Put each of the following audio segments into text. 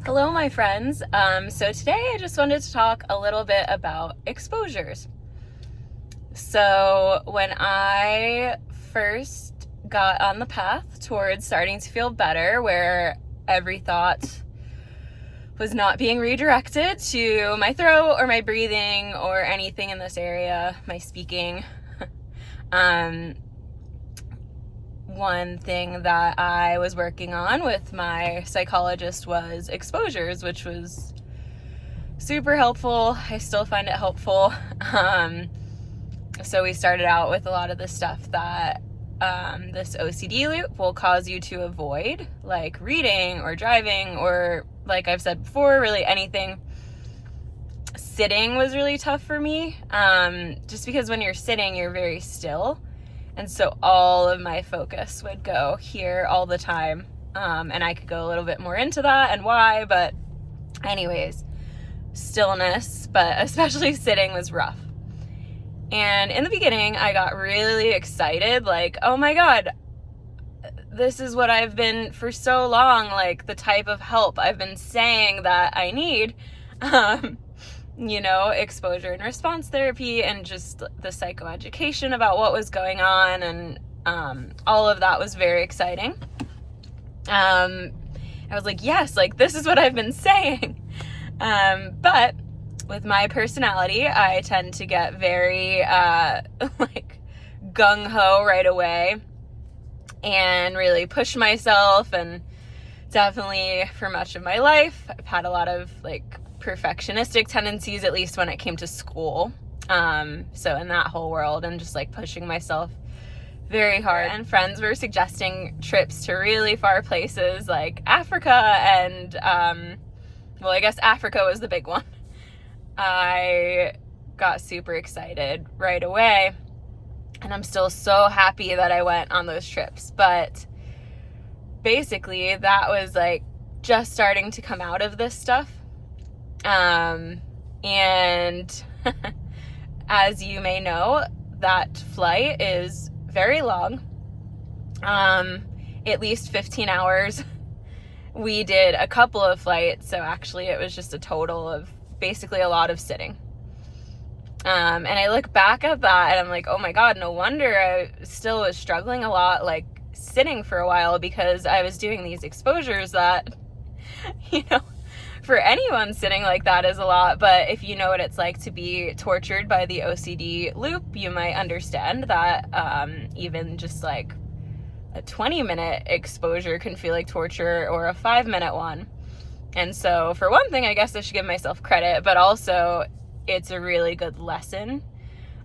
Hello, my friends. So today I just wanted to talk a little bit about exposures. So when I first got on the path towards starting to feel better, where every thought was not being redirected to my throat or my breathing or anything in this area, my speaking, one thing that I was working on with my psychologist was exposures, which was super helpful. I still find it helpful. So we started out with a lot of the stuff that this OCD loop will cause you to avoid, like reading or driving, or like I've said before, really anything. Sitting was really tough for me, just because when you're sitting, you're very still. And so all of my focus would go here all the time. And I could go a little bit more into that and why, but anyways, stillness, but especially sitting was rough. And in the beginning, I got really excited, like, oh my God, this is what I've been for so long, like the type of help I've been saying that I need. Exposure and response therapy and just the psychoeducation about what was going on, and all of that was very exciting. I was like, yes, like this is what I've been saying. But with my personality, I tend to get very like gung-ho right away and really push myself, and definitely for much of my life, I've had a lot of like perfectionistic tendencies, at least when it came to school. So in that whole world, and just like pushing myself very hard. And friends were suggesting trips to really far places like Africa, and I guess Africa was the big one. I got super excited right away, and I'm still so happy that I went on those trips. But basically that was like just starting to come out of this stuff. And as you may know, that flight is very long, at least 15 hours. We did a couple of flights, so actually it was just a total of basically a lot of sitting. And I look back at that and I'm like, oh my God, no wonder I still was struggling a lot, like sitting for a while, because I was doing these exposures that, for anyone, sitting like that is a lot. But if you know what it's like to be tortured by the OCD loop, you might understand that even just like a 20-minute exposure can feel like torture, or a 5-minute one. And so for one thing, I guess I should give myself credit, but also it's a really good lesson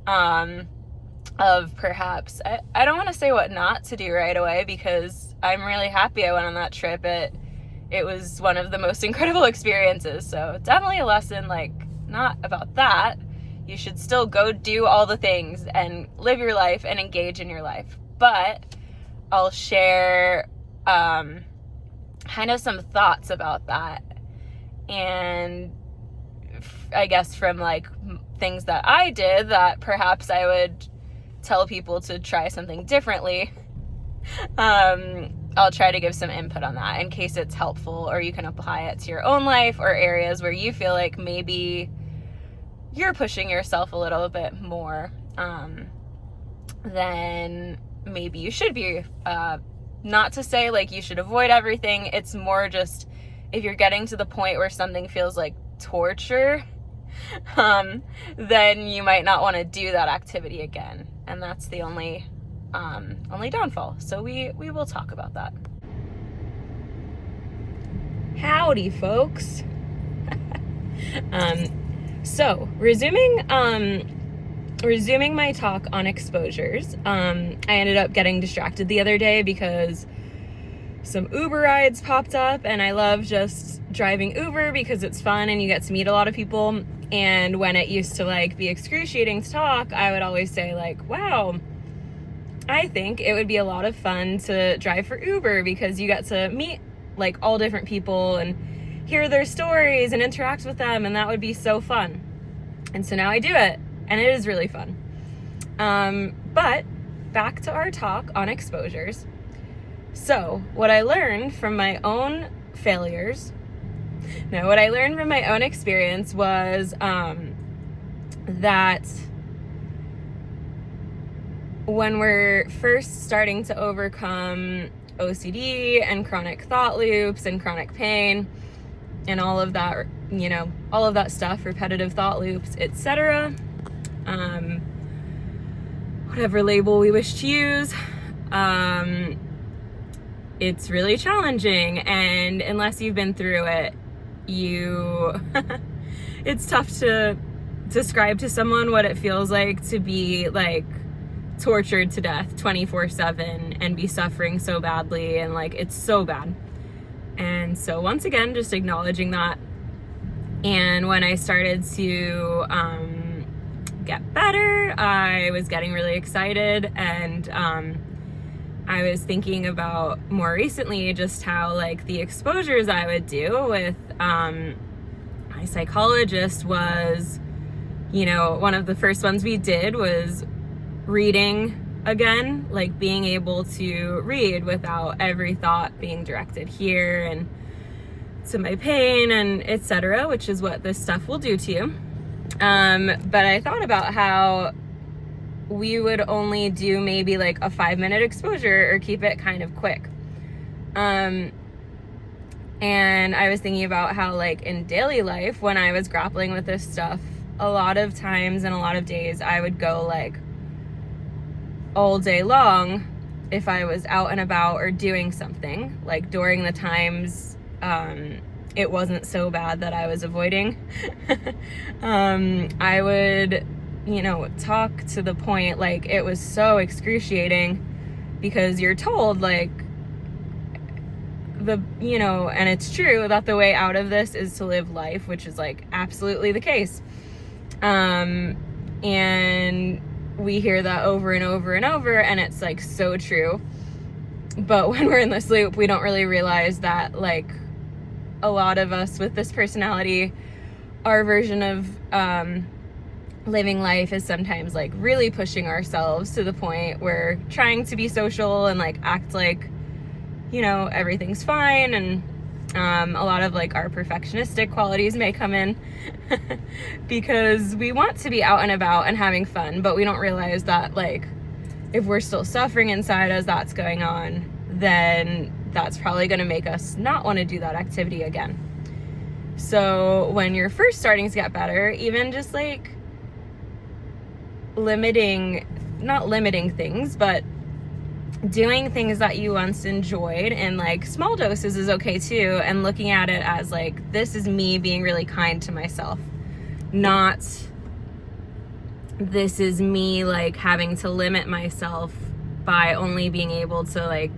of perhaps, I don't want to say what not to do right away, because I'm really happy I went on that trip. It was one of the most incredible experiences. So definitely a lesson, like, not about that. You should still go do all the things and live your life and engage in your life. But I'll share kind of some thoughts about that. And I guess from like things that I did that perhaps I would tell people to try something differently. I'll try to give some input on that in case it's helpful, or you can apply it to your own life or areas where you feel like maybe you're pushing yourself a little bit more than maybe you should be. Not to say like you should avoid everything. It's more just if you're getting to the point where something feels like torture, then you might not want to do that activity again. And that's the only downfall. So we will talk about that. Howdy, folks. So resuming my talk on exposures, I ended up getting distracted the other day because some Uber rides popped up, and I love just driving Uber because it's fun and you get to meet a lot of people. And when it used to like be excruciating to talk, I would always say like, wow, I think it would be a lot of fun to drive for Uber, because you get to meet like all different people and hear their stories and interact with them, and that would be so fun. And so now I do it, and it is really fun. But back to our talk on exposures. So what I learned from my own failures No, what I learned from my own experience was that when we're first starting to overcome OCD and chronic thought loops and chronic pain and all of that, you know, all of that stuff, repetitive thought loops, etc., whatever label we wish to use, it's really challenging, and unless you've been through it, it's tough to describe to someone what it feels like to be like tortured to death 24/7 and be suffering so badly, and like it's so bad. And so once again, just acknowledging that. And when I started to get better, I was getting really excited, and I was thinking about more recently just how like the exposures I would do with my psychologist was, you know, one of the first ones we did was reading again, like being able to read without every thought being directed here and to my pain and etc., which is what this stuff will do to you. But I thought about how we would only do maybe like a 5-minute exposure or keep it kind of quick. And I was thinking about how like in daily life, when I was grappling with this stuff, a lot of times and a lot of days I would go like all day long if I was out and about or doing something. Like during the times it wasn't so bad that I was avoiding, I would, you know, talk to the point like it was so excruciating, because you're told like you know, and it's true that the way out of this is to live life, which is like absolutely the case. And we hear that over and over and over, and it's like so true. But when we're in this loop, we don't really realize that like a lot of us with this personality, our version of living life is sometimes like really pushing ourselves to the point where trying to be social and like act like, you know, everything's fine, and a lot of like our perfectionistic qualities may come in because we want to be out and about and having fun, but we don't realize that like if we're still suffering inside as that's going on, then that's probably going to make us not want to do that activity again. So when you're first starting to get better, even just like not limiting things, but doing things that you once enjoyed in like small doses is okay too, and looking at it as like, this is me being really kind to myself, not this is me like having to limit myself by only being able to like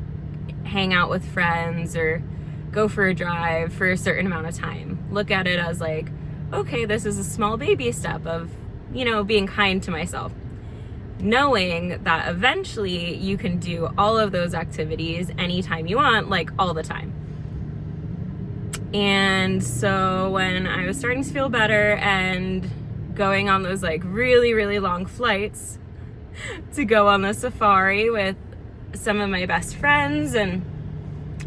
hang out with friends or go for a drive for a certain amount of time. Look at it as like, okay, this is a small baby step of, you know, being kind to myself, knowing that eventually you can do all of those activities anytime you want, like all the time. And so when I was starting to feel better and going on those like really, really long flights to go on the safari with some of my best friends, and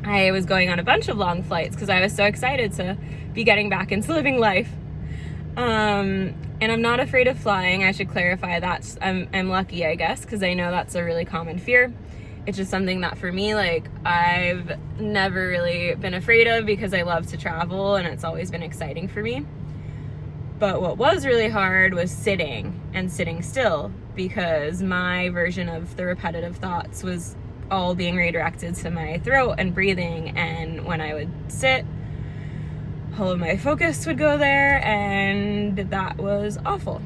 I was going on a bunch of long flights because I was so excited to be getting back into living life. And I'm not afraid of flying. I should clarify that. I'm lucky, I guess, because I know that's a really common fear. It's just something that for me, like, I've never really been afraid of because I love to travel and it's always been exciting for me. But what was really hard was sitting and sitting still, because my version of the repetitive thoughts was all being redirected to my throat and breathing. And when I would sit, all of my focus would go there, and that was awful.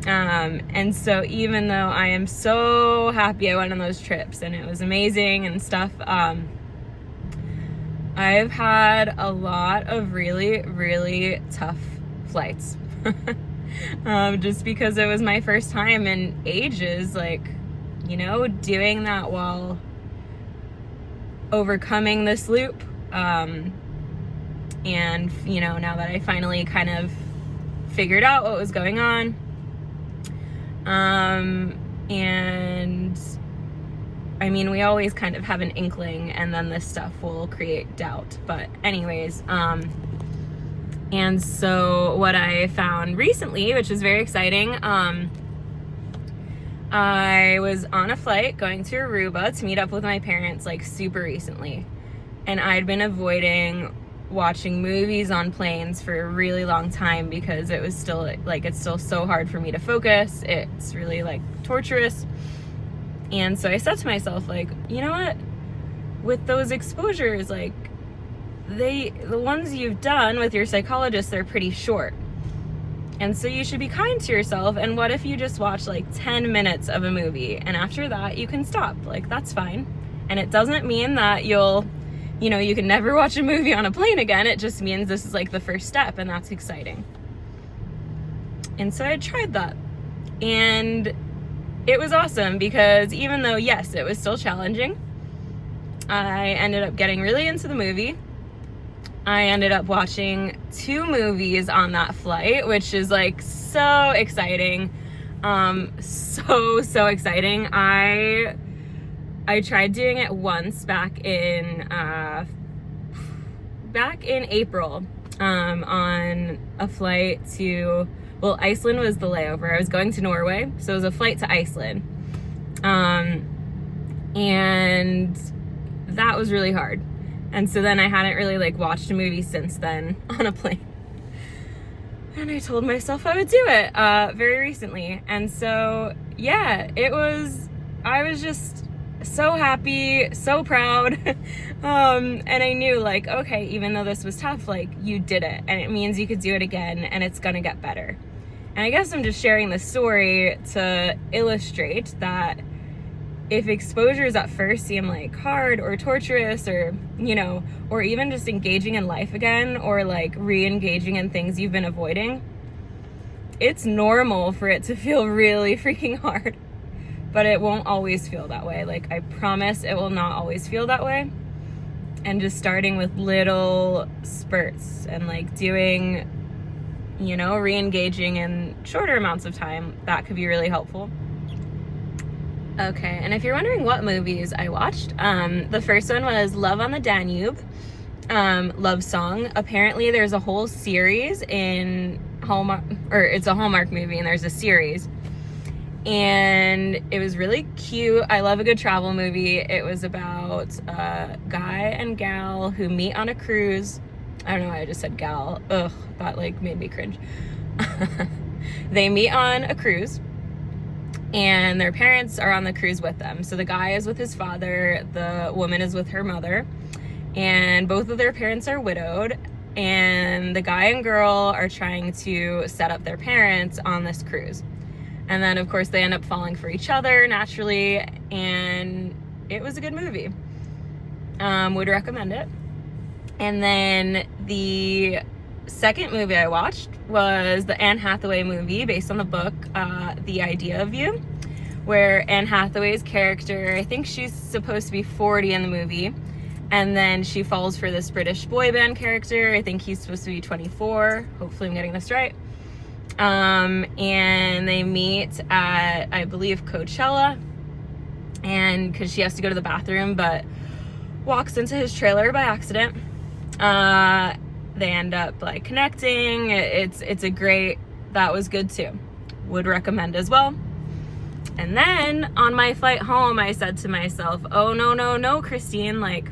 And so even though I am so happy I went on those trips and it was amazing and stuff, I've had a lot of really, really tough flights. Just because it was my first time in ages, like, you know, doing that while overcoming this loop. And, you know, now that I finally kind of figured out what was going on, and I mean, we always kind of have an inkling, and then this stuff will create doubt. But anyways, And so what I found recently, which is very exciting, I was on a flight going to Aruba to meet up with my parents like super recently. And I'd been avoiding watching movies on planes for a really long time because it was still like, it's still so hard for me to focus. It's really like torturous. And so I said to myself, like, you know what? With those exposures, like, the ones you've done with your psychologist, they're pretty short. And so you should be kind to yourself. And what if you just watch like 10 minutes of a movie and after that you can stop? Like, that's fine. And it doesn't mean that you can never watch a movie on a plane again. It just means this is like the first step, and that's exciting. And so I tried that. And it was awesome because even though, yes, it was still challenging, I ended up getting really into the movie. I ended up watching 2 movies on that flight, which is like so exciting. So exciting. I tried doing it once back in April, on a flight to, well, Iceland was the layover. I was going to Norway, so it was a flight to Iceland. And that was really hard. And so then I hadn't really like watched a movie since then on a plane. And I told myself I would do it very recently. And so, yeah, I was just so happy, so proud. And I knew like, okay, even though this was tough, like, you did it, and it means you could do it again, and it's gonna get better. And I guess I'm just sharing this story to illustrate that if exposures at first seem like hard or torturous, or, or even just engaging in life again, or like re-engaging in things you've been avoiding, it's normal for it to feel really freaking hard. But it won't always feel that way. Like, I promise it will not always feel that way. And just starting with little spurts and like doing, re-engaging in shorter amounts of time, that could be really helpful. Okay, and if you're wondering what movies I watched, the first one was Love on the Danube, Love Song. Apparently there's a whole series in Hallmark, or it's a Hallmark movie, and there's a series. And it was really cute. I love a good travel movie. It was about a guy and gal who meet on a cruise. I don't know why I just said gal. Ugh, that like made me cringe. They meet on a cruise, and their parents are on the cruise with them. So the guy is with his father, the woman is with her mother, and both of their parents are widowed, and the guy and girl are trying to set up their parents on this cruise. And then of course they end up falling for each other naturally, and it was a good movie. Would recommend it. And then the second movie I watched was the Anne Hathaway movie based on the book, The Idea of You, where Anne Hathaway's character, I think she's supposed to be 40 in the movie, and then she falls for this British boy band character. I think he's supposed to be 24. Hopefully I'm getting this right. And they meet at, I believe, Coachella, and because she has to go to the bathroom but walks into his trailer by accident. They end up like connecting. It's a great, that was good too. Would recommend as well. And then on my flight home, I said to myself, oh no, Christine, like,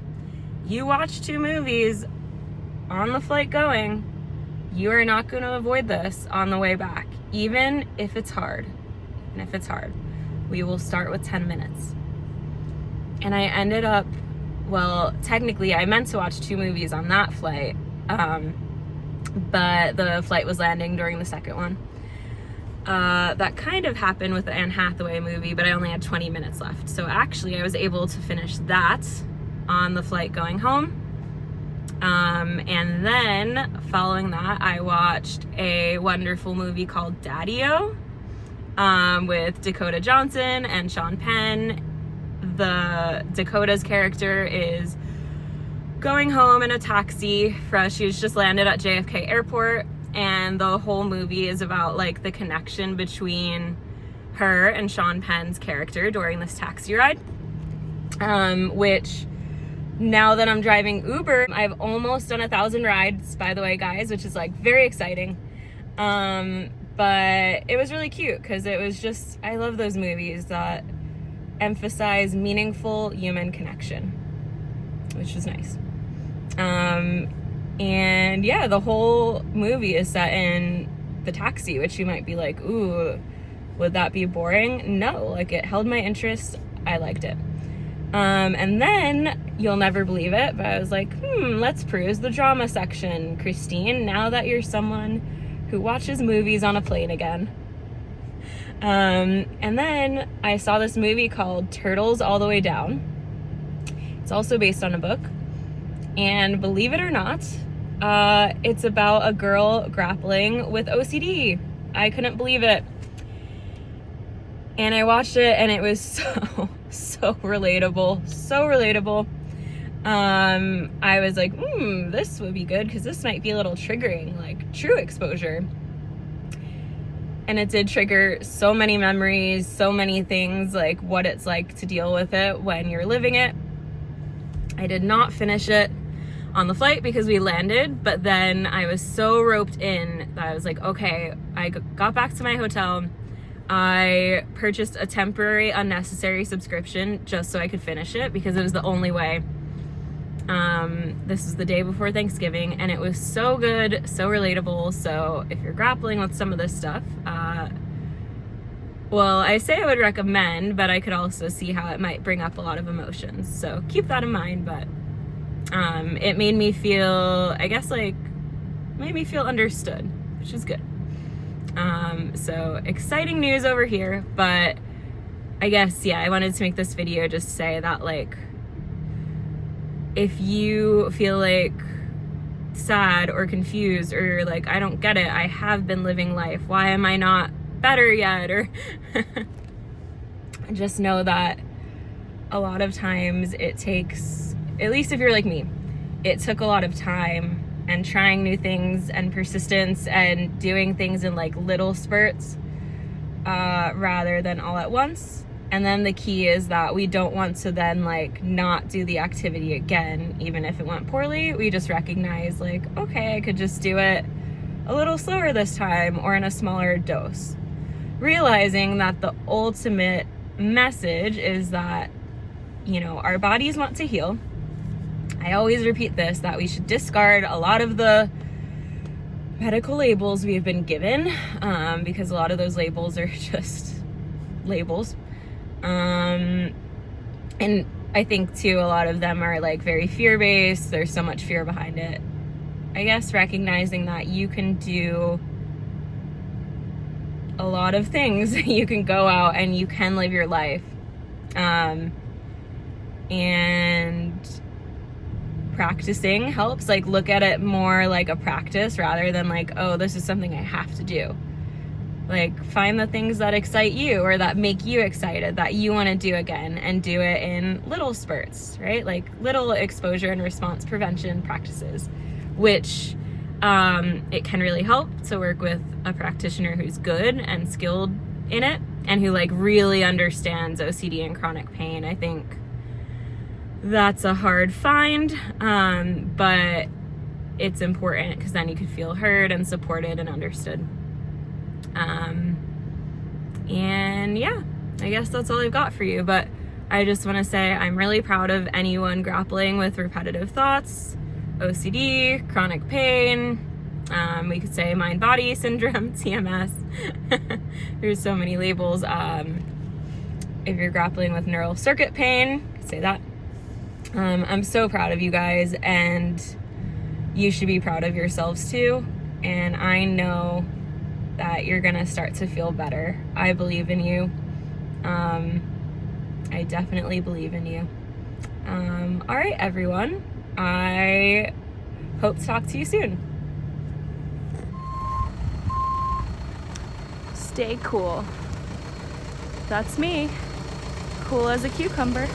you watched 2 movies on the flight going. You are not going to avoid this on the way back, even if it's hard. And if it's hard, we will start with 10 minutes. And I ended up, well, technically I meant to watch 2 movies on that flight, but the flight was landing during the second one. That kind of happened with the Anne Hathaway movie, but I only had 20 minutes left. So actually I was able to finish that on the flight going home. And then following that, I watched a wonderful movie called Daddy-O, with Dakota Johnson and Sean Penn. Dakota's character is going home in a taxi. She's just landed at JFK Airport, and the whole movie is about like the connection between her and Sean Penn's character during this taxi ride, which now that I'm driving Uber, I've almost done 1,000 rides, by the way, guys, which is like very exciting. But it was really cute because it was just, I love those movies that emphasize meaningful human connection, which was nice. And yeah, the whole movie is set in the taxi, which you might be like, ooh, would that be boring? No, like it held my interest. I liked it. And then you'll never believe it, but I was like, let's peruse the drama section, Christine, now that you're someone who watches movies on a plane again. And then I saw this movie called Turtles All the Way Down. It's also based on a book. And believe it or not, it's about a girl grappling with OCD. I couldn't believe it. And I watched it and it was so relatable. So relatable. I was like, this would be good because this might be a little triggering, like true exposure. And it did trigger so many memories, so many things, like what it's like to deal with it when you're living it. I did not finish it on the flight because we landed, but then I was so roped in that I was like, okay, I got back to my hotel. I purchased a temporary unnecessary subscription just so I could finish it because it was the only way. This is the day before Thanksgiving and it was so good, so relatable. So if you're grappling with some of this stuff, well, I say I would recommend, but I could also see how it might bring up a lot of emotions. So keep that in mind, but it made me feel, I guess, like, made me feel understood, which is good. So exciting news over here, but I guess, yeah, I wanted to make this video just to say that, like, if you feel like sad or confused or you're like, I don't get it, I have been living life, why am I not better yet? Or just know that a lot of times it takes, at least if you're like me, it took a lot of time and trying new things and persistence and doing things in like little spurts rather than all at once. And then the key is that we don't want to then like not do the activity again, even if it went poorly. We just recognize like, okay, I could just do it a little slower this time or in a smaller dose. Realizing that the ultimate message is that, you know, our bodies want to heal. I always repeat this, that we should discard a lot of the medical labels we've been given, because a lot of those labels are just labels. And I think too, a lot of them are like very fear-based. There's so much fear behind it. I guess recognizing that you can do a lot of things. You can go out and you can live your life. And practicing helps. Like, look at it more like a practice rather than like, oh, this is something I have to do. Like, find the things that excite you or that make you excited, that you want to do again, and do it in little spurts, right? Like little exposure and response prevention practices, which it can really help to work with a practitioner who's good and skilled in it and who like really understands OCD and chronic pain. I think that's a hard find, but it's important because then you can feel heard and supported and understood. And yeah, I guess that's all I've got for you, but I just want to say I'm really proud of anyone grappling with repetitive thoughts, OCD, chronic pain, we could say mind-body syndrome, TMS. There's so many labels. If you're grappling with neural circuit pain, say that. I'm so proud of you guys, and you should be proud of yourselves too. And I know that you're gonna start to feel better. I believe in you. I definitely believe in you. All right, everyone. I hope to talk to you soon. Stay cool. That's me. Cool as a cucumber.